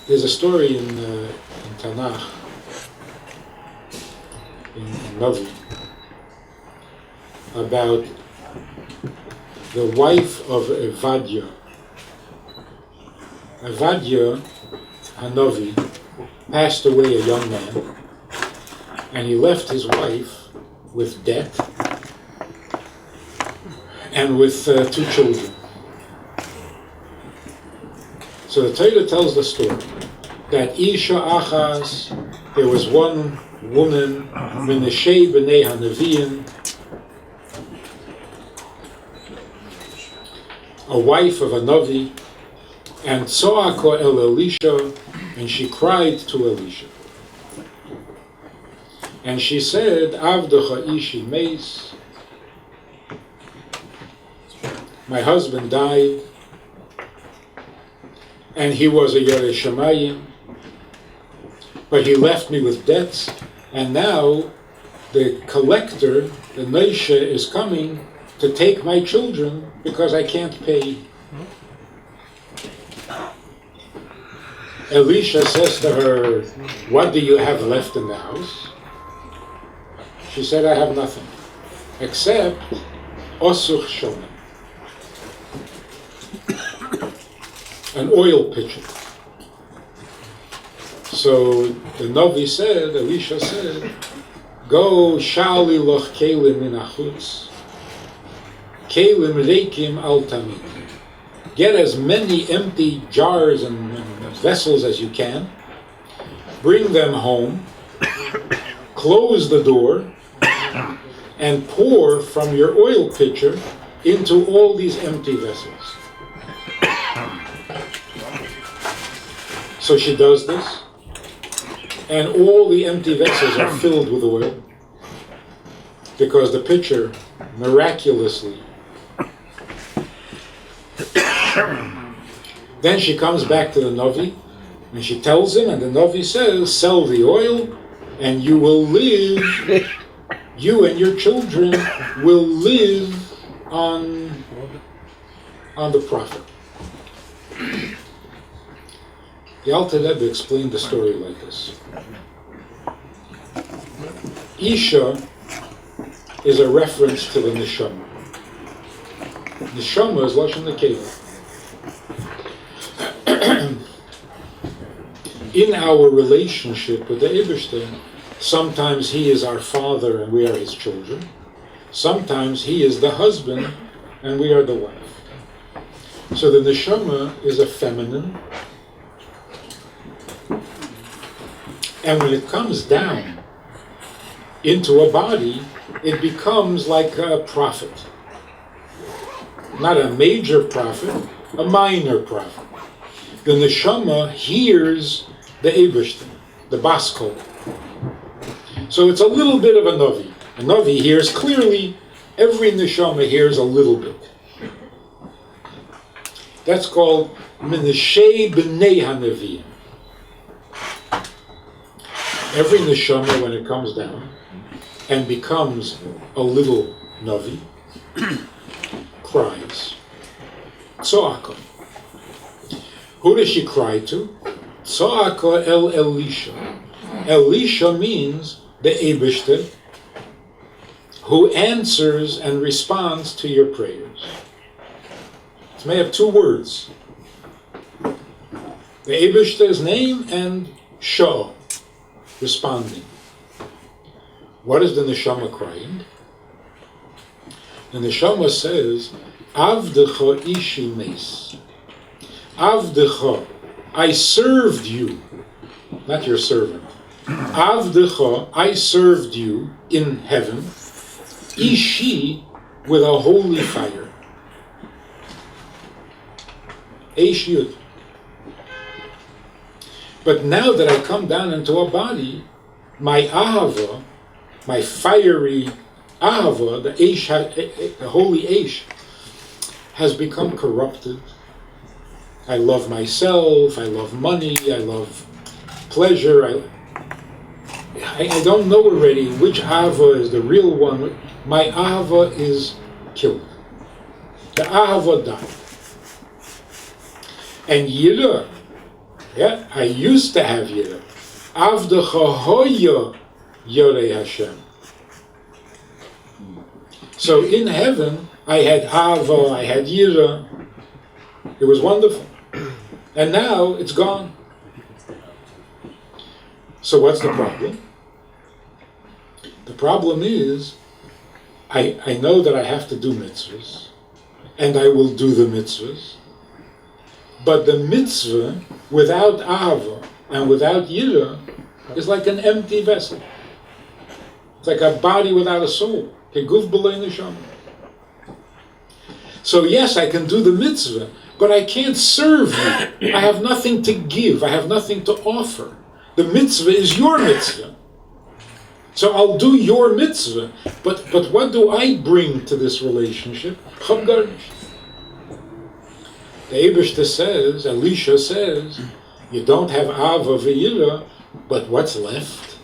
There's a story in Tanakh, in Navi, about the wife of Evadia. Evadia Hanavi passed away a young man, and he left his wife with debt and with 2 children. So the Torah tells the story that Isha Achaz, there was one woman, Menashei b'nei Hanaviyim, a wife of a Navi, and Tzoaka el Elisha, and she cried to Elisha. And she said, Avdecha ishi meis, my husband died, and he was a Yerei Shamayim, but he left me with debts, and now the collector, the Neisha, is coming to take my children because I can't pay. Elisha says to her, what do you have left in the house? She said, I have nothing, except Osuch Shona, an oil pitcher. So the Navi said, Elisha said, go shali loch kelim min achutz, kelim reikim al tamid. Get as many empty jars and vessels as you can, bring them home, close the door, and pour from your oil pitcher into all these empty vessels. So she does this, and all the empty vessels are filled with oil, because the pitcher miraculously. Then she comes back to the Navi, and she tells him, and the Navi says, sell the oil, and you will live, you and your children will live on the profit. The Alter Rebbe explained the story like this. Isha is a reference to the Neshama. Neshama is Lashon Nekeva. In our relationship with the Eibishter, sometimes he is our father and we are his children. Sometimes he is the husband and we are the wife. So the Neshama is a feminine. And when it comes down into a body, it becomes like a prophet. Not a major prophet, a minor prophet. The Neshama hears the Eibishter, the Baskol. So it's a little bit of a Navi. A Navi hears clearly, every Neshama hears a little bit. That's called Menashei b'nei Hanaviyim. Every Neshama, when it comes down and becomes a little Navi, cries. Tzoaka. Who does she cry to? Tzoaka el Elisha. Elisha means the Eibishter, who answers and responds to your prayers. It may have 2 words. The Eibishter's name and Shah, responding. What is the Neshama crying? The Neshama says, Avdecha ishi meis. Avdecha, I served you, not your servant. Avdecha, I served you in heaven, ishi, with a holy fire. Eish Yud. But now that I come down into a body, my ahava, my fiery ahava, the holy Eish, has become corrupted. I love myself, I love money, I love pleasure. I don't know already which ahava is the real one. My ahava is killed. The ahava died. And Yira, Yeah, I used to have Yira. Avdecha hoya Yorei Hashem. So in heaven, I had Ava, I had Yira. It was wonderful. And now it's gone. So what's the problem? The problem is, I know that I have to do mitzvahs, and I will do the mitzvahs, but the mitzvah without Ava and without Yira is like an empty vessel. It's like a body without a soul. Keguf b'lei neshama. So yes, I can do the mitzvah, but I can't serve you. I have nothing to give. I have nothing to offer. The mitzvah is your mitzvah. So I'll do your mitzvah, but what do I bring to this relationship? Chabad. The Eibishter says, Elisha says, you don't have Ava v'Yira, but what's left?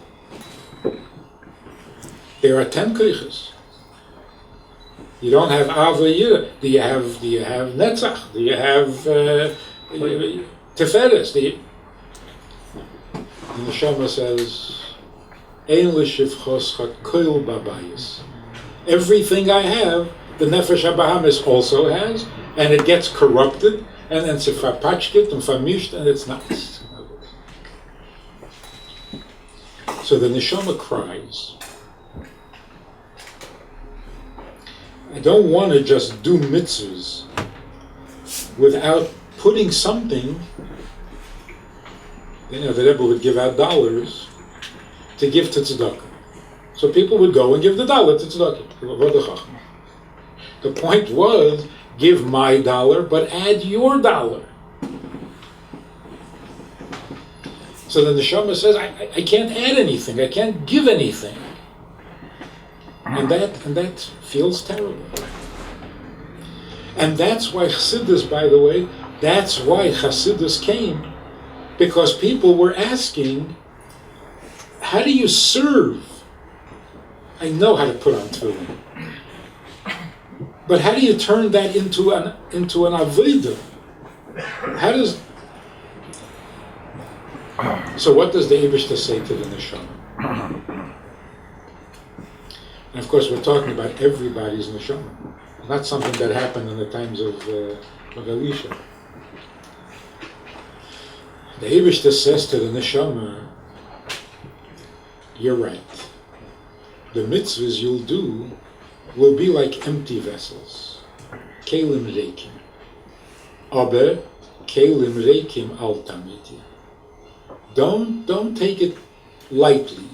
There are 10 koiches. You don't have Ava v'Yira. Do you have Netzach? Do you have Tiferes? The Neshama says, Ein l'shivchoscha koil babayis. Everything I have, the Nefesh HaBahamis also has, and it gets corrupted, and then it's verpatchkit and vermischt, and it's not. So the Neshama cries. I don't want to just do mitzvahs without putting something. The Rebbe would give out dollars to give to tzedakah. So people would go and give the dollar to tzedakah. The point was, give my dollar, but add your dollar. So the Neshama says, I can't add anything, I can't give anything. And that feels terrible. And that's why Chassidus, by the way, that's why Chassidus came, because people were asking, how do you serve? I know how to put on tefillin, but how do you turn that into an avodah? How does? So what does the Eibishter say to the neshama? And of course, we're talking about everybody's neshama, not something that happened in the times of Elisha. The Eibishter says to the neshama, you're right. The mitzvahs you'll do will be like empty vessels. Kelim reikim. Aber kelim reikim al tamiti. Don't take it lightly.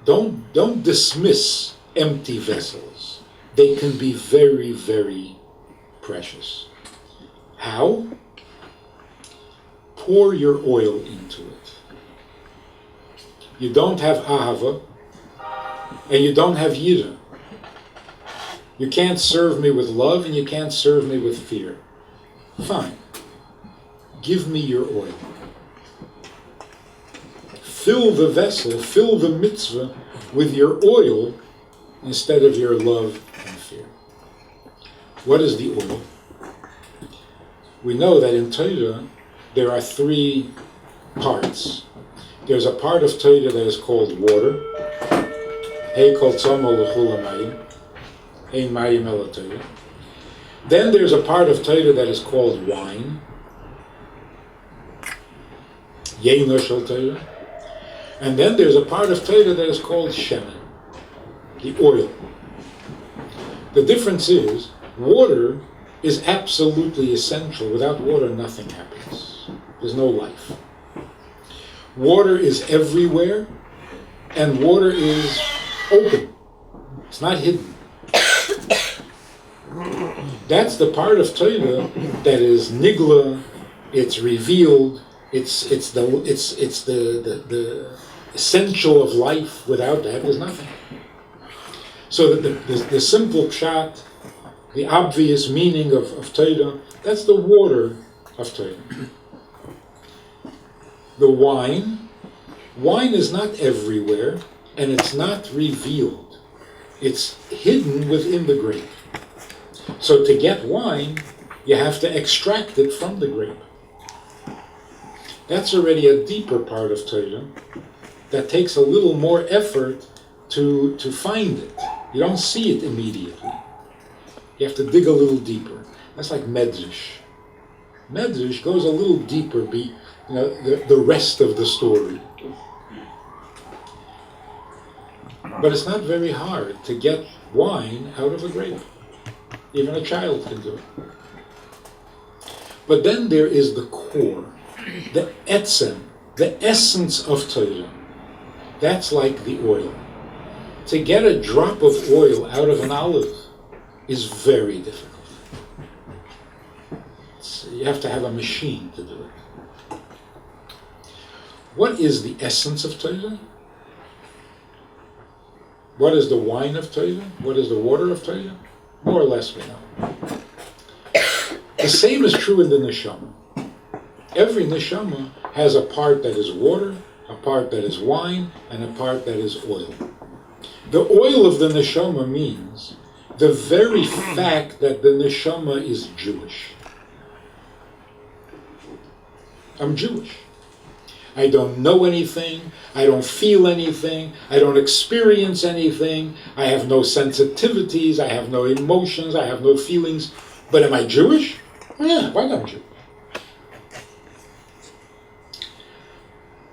Don't dismiss empty vessels. They can be very, very precious. How? Pour your oil into it. You don't have ahava, and you don't have yira. You can't serve me with love, and you can't serve me with fear. Fine. Give me your oil. Fill the vessel, fill the mitzvah with your oil instead of your love and fear. What is the oil? We know that in Torah there are 3 parts. There's a part of Torah that is called water. Hey kol tzoma l'chul hamayim. Ein mayim ela Torah. Then there's a part of Torah that is called wine. Yeino shel Torah. And then there's a part of Torah that is called shemen, the oil. The difference is, water is absolutely essential. Without water, nothing happens. There's no life. Water is everywhere, and water is open. It's not hidden. That's the part of Torah that is nigla. It's revealed. It's the essential of life. Without that, there's nothing. So the simple pshat, the obvious meaning of Torah, that's the water of Torah. The wine is not everywhere, and it's not revealed. It's hidden within the grape. So to get wine, you have to extract it from the grape. That's already a deeper part of Torah that takes a little more effort to find it. You don't see it immediately. You have to dig a little deeper. That's like Medrash. Medrash goes a little deeper, the rest of the story. But it's not very hard to get wine out of a grape. Even a child can do it. But then there is the core, the etzem, the essence of Torah. That's like the oil. To get a drop of oil out of an olive is very difficult. You have to have a machine to do it. What is the essence of Torah? What is the wine of Torah? What is the water of Torah? More or less we know. The same is true in the neshama. Every neshama has a part that is water, a part that is wine, and a part that is oil. The oil of the neshama means the very fact that the neshama is Jewish. I'm Jewish. I don't know anything, I don't feel anything, I don't experience anything, I have no sensitivities, I have no emotions, I have no feelings. But am I Jewish? Yeah, why not Jew?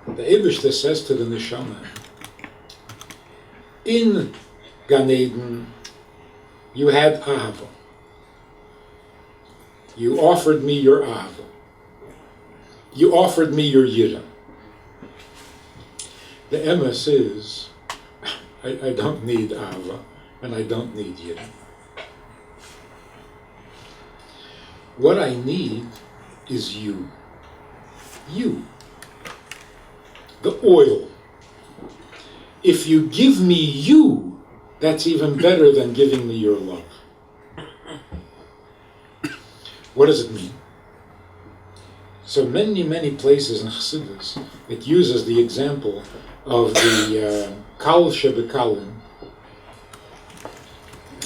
The Eibishter says to the neshama, in Gan Eden, you had ahava. You offered me your ahava. You offered me your yira. The emes is, I don't need ahava, and I don't need yira. What I need is you. You. The oil. If you give me you, that's even better than giving me your love. What does it mean? So many places in Chassidus, it uses the example of the Kal Shebekalim,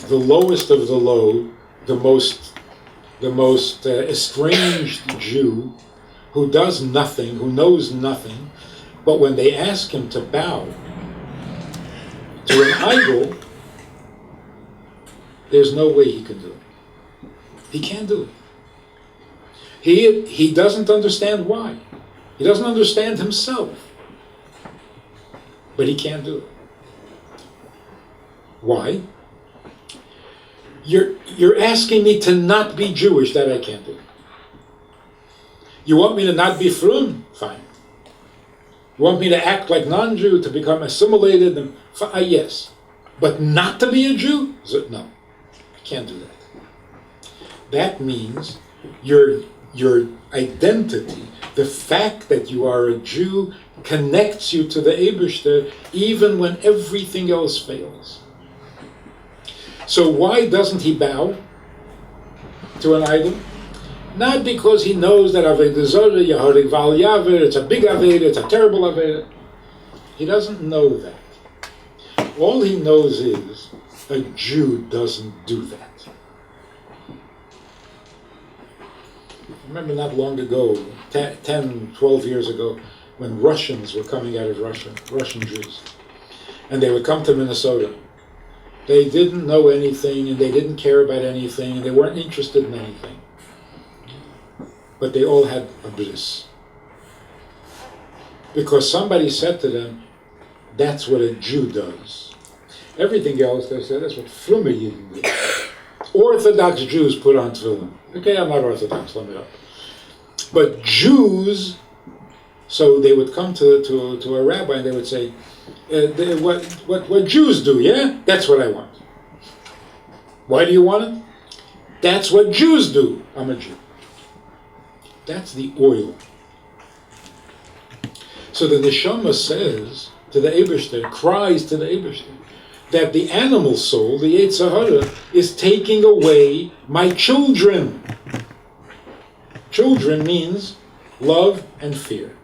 the lowest of the low, the most estranged Jew who does nothing, who knows nothing, but when they ask him to bow to an idol, there's no way he can do it. He can't do it. He doesn't understand why. He doesn't understand himself. But he can't do it. Why? You're asking me to not be Jewish, that I can't do. You want me to not be frum? Fine. You want me to act like non-Jew, to become assimilated? Yes. But not to be a Jew? No. I can't do that. That means your identity, the fact that you are a Jew, connects you to the Eibishter even when everything else fails. So why doesn't he bow to an idol? Not because he knows that Avodah Zarah, Yehorig Val Yaver, it's a big Aveda, it's a terrible Aveda. He doesn't know that. All he knows is a Jew doesn't do that. I remember not long ago, 10, 12 years ago, when Russians were coming out of Russia, Russian Jews, and they would come to Minnesota. They didn't know anything, and they didn't care about anything, and they weren't interested in anything. But they all had a bliss. Because somebody said to them, that's what a Jew does. Everything else, they said, that's what Frumme Yidden do. Orthodox Jews put on tefillin. Okay, I'm not Orthodox, let me up. But Jews, so they would come to a rabbi and they would say, what Jews do, yeah? That's what I want. Why do you want it? That's what Jews do. I'm a Jew. That's the oil. So the neshama says to the Eibishter, cries to the Eibishter, that the animal soul, the Yetzer Hara, is taking away my children. Children means love and fear.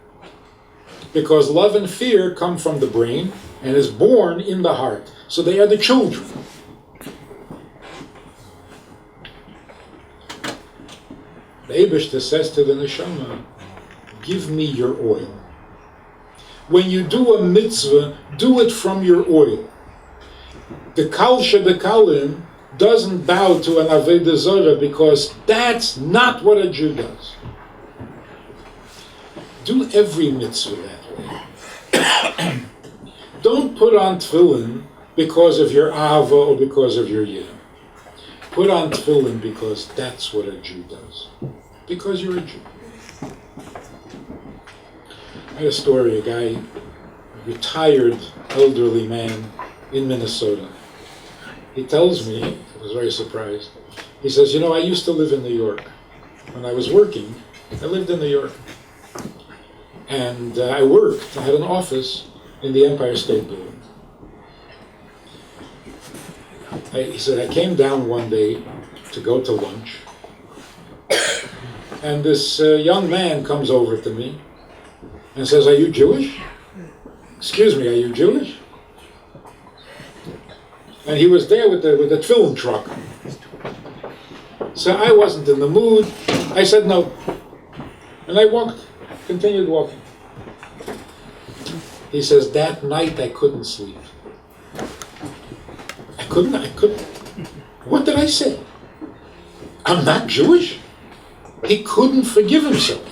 Because love and fear come from the brain and is born in the heart. So they are the children. The Eibishter says to the neshama, give me your oil. When you do a mitzvah, do it from your oil. The Kal Shebekalim doesn't bow to an Avodah Zarah because that's not what a Jew does. Do every mitzvah that way. Don't put on tefillin because of your ahava or because of your yiddah. Put on tefillin because that's what a Jew does. Because you're a Jew. I had a story, a guy, a retired elderly man in Minnesota. He tells me, I was very surprised, he says, I used to live in New York. When I was working, I lived in New York. And I had an office in the Empire State Building. He said, I came down one day to go to lunch, and this young man comes over to me and says, are you Jewish? Excuse me, are you Jewish? And he was there with the tefillin truck. So I wasn't in the mood. I said no. And I continued walking. He says, that night I couldn't sleep. I couldn't. What did I say? I'm not Jewish? He couldn't forgive himself.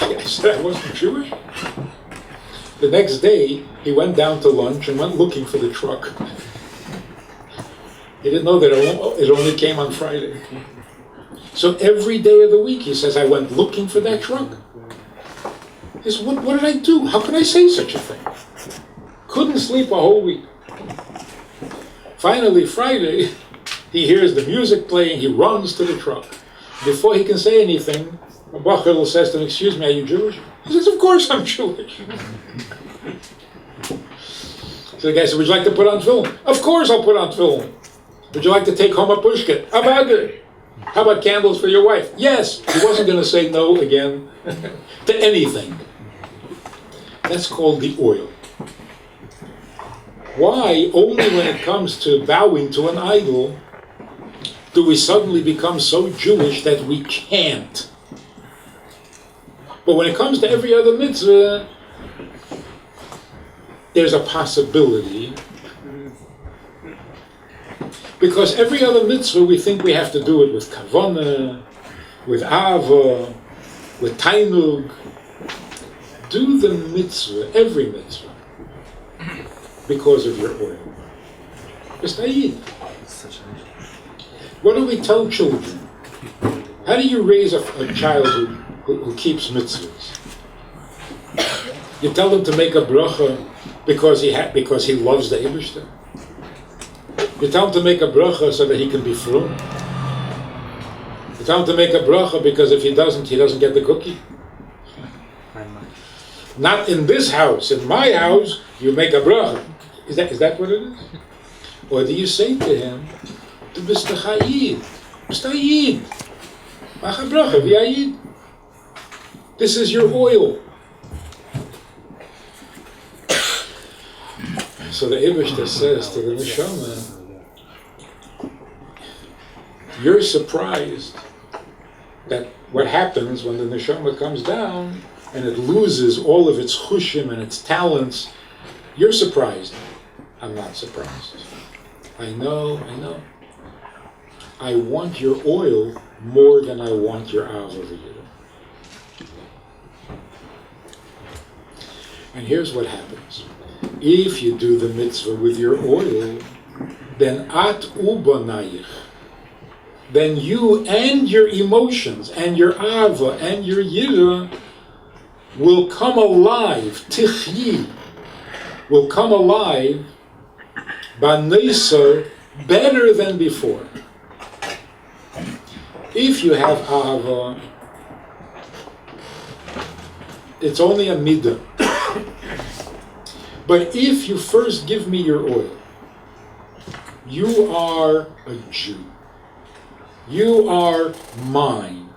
I said I wasn't Jewish. The next day, he went down to lunch and went looking for the truck. He didn't know that it only came on Friday. So every day of the week, he says, I went looking for that truck. He says, what did I do? How could I say such a thing? Couldn't sleep a whole week. Finally, Friday, he hears the music playing, he runs to the truck. Before he can say anything, Bachel says to him, excuse me, are you Jewish? He says, of course I'm Jewish. So the guy said, would you like to put on tefillin? Of course I'll put on tefillin. Would you like to take home a pushkin? How about candles for your wife? Yes. He wasn't going to say no again to anything. That's called the oil. Why, only when it comes to bowing to an idol, do we suddenly become so Jewish that we can't? But when it comes to every other mitzvah, there's a possibility. Because every other mitzvah, we think we have to do it with kavanah, with ava, with tainug. Do the mitzvah, every mitzvah, because of your oil. Just ayid. What do we tell children? How do you raise a child who keeps mitzvahs? You tell them to make a bracha because he loves the Eibishter. You tell him to make a bracha so that he can be frum. You tell him to make a bracha because if he doesn't get the cookie. Not in this house. In my house, you make a bracha. Is that what it is? Or do you say to him, "Du bist a chayid, bist a yid, mach a bracha v'ayid. This is your oil." So the Eibishter says to the neshama, you're surprised that what happens when the neshama comes down and it loses all of its chushim and its talents. You're surprised. I'm not surprised. I know. I want your oil more than I want your av over here. And here's what happens. If you do the mitzvah with your oil, then at ubanayich, then you and your emotions and your ava and your yirah will come alive, tichyi, will come alive, b'neisar, better than before. If you have ava, it's only a midah. But if you first give me your oil, you are a Jew. You are mine,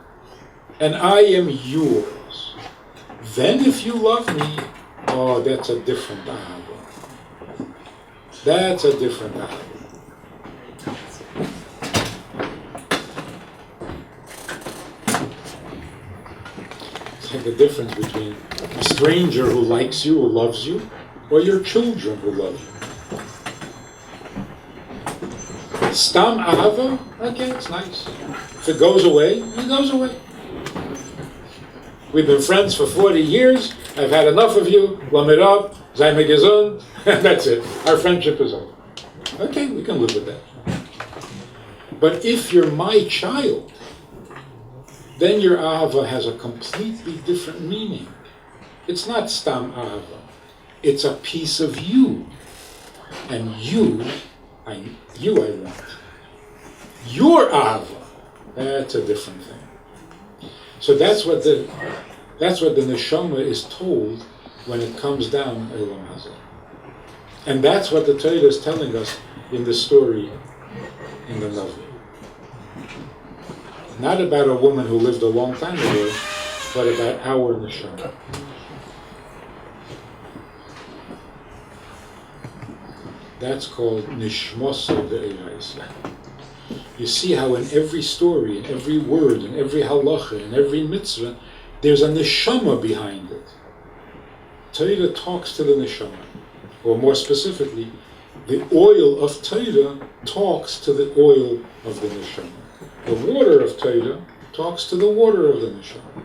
and I am yours. Then if you love me, oh, that's a different ahava. That's a different ahava. like the difference between a stranger who likes you, who loves you, or your children who love you. Stam ahava, okay, it's nice. If it goes away, it goes away. We've been friends for 40 years. I've had enough of you. Lamid up, sei mir gesund, and that's it. Our friendship is over. Okay, we can live with that. But if you're my child, then your ahava has a completely different meaning. It's not stam ahava. It's a piece of you. And I want. Your ahava, that's a different thing. So that's what the neshama is told when it comes down Elam Hazeh. And that's what the Torah is telling us in the story in the Navi. Not about a woman who lived a long time ago, but about our neshama. That's called nishmosa ve'elaisa. You see how in every story, in every word, in every halacha, in every mitzvah, there's a neshama behind it. Torah talks to the neshama. Or more specifically, the oil of Torah talks to the oil of the neshama. The water of Torah talks to the water of the neshama.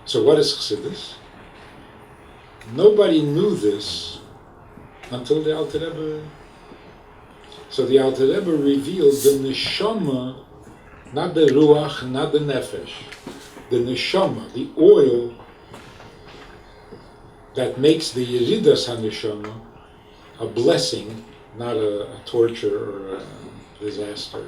So what is chassidus? Nobody knew this until the Alter Rebbe. So the Alter Rebbe revealed the neshama, not the ruach, not the nefesh, the neshama, the oil that makes the yeridas haneshama a blessing, not a torture or a disaster.